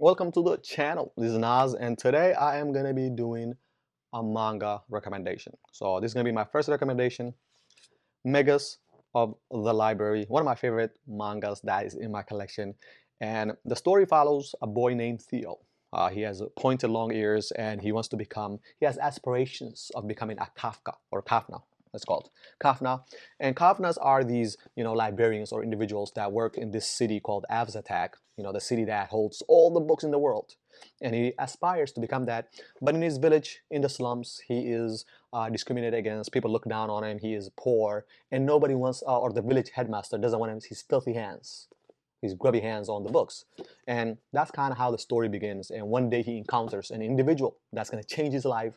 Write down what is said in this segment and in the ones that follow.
Welcome to the channel. This is Naz, and today I am gonna be doing a manga recommendation. So this is gonna be my first recommendation. Megas of the Library, one of my favorite mangas that is in my collection. And the story follows a boy named Theo. He has pointed long ears and he has aspirations of becoming a Kafka or Kafna, it's called Kafna. And Kafnas are these, librarians or individuals that work in this city called Avzatak, the city that holds all the books in the world. And he aspires to become that. But in his village, in the slums, he is discriminated against. People look down on him. He is poor, and nobody wants, or the village headmaster doesn't want his filthy hands, his grubby hands on the books. And that's kind of how the story begins. And one day he encounters an individual that's going to change his life,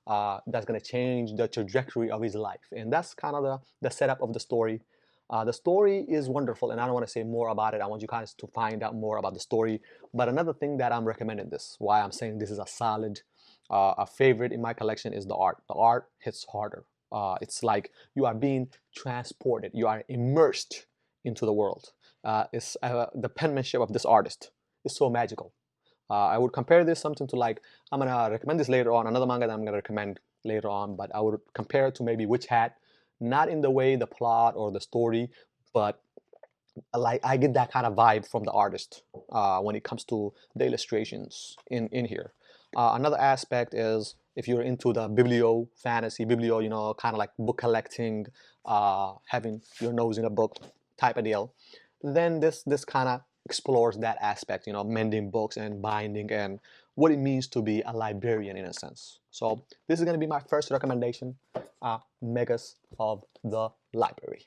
that's going to change the trajectory of his life. And that's kind of the setup of the story. The story is wonderful, and I don't want to say more about it. I want you guys to find out more about the story. But another thing that I'm recommending this, why I'm saying this is a solid, a favorite in my collection, is the art. The art hits harder. It's like you are being transported. You are immersed into the world. The penmanship of this artist is so magical. I would compare this something to, like, I'm gonna recommend this later on, another manga that I'm gonna recommend later on, but I would compare it to maybe Witch Hat, not in the way the plot or the story, but like I get that kind of vibe from the artist when it comes to the illustrations in here. Another aspect is if you're into the biblio fantasy, biblio, kind of like book collecting, having your nose in a book type of deal, then this kind of explores that aspect, mending books and binding and what it means to be a librarian in a sense. So this is going to be my first recommendation, Megas of the Library.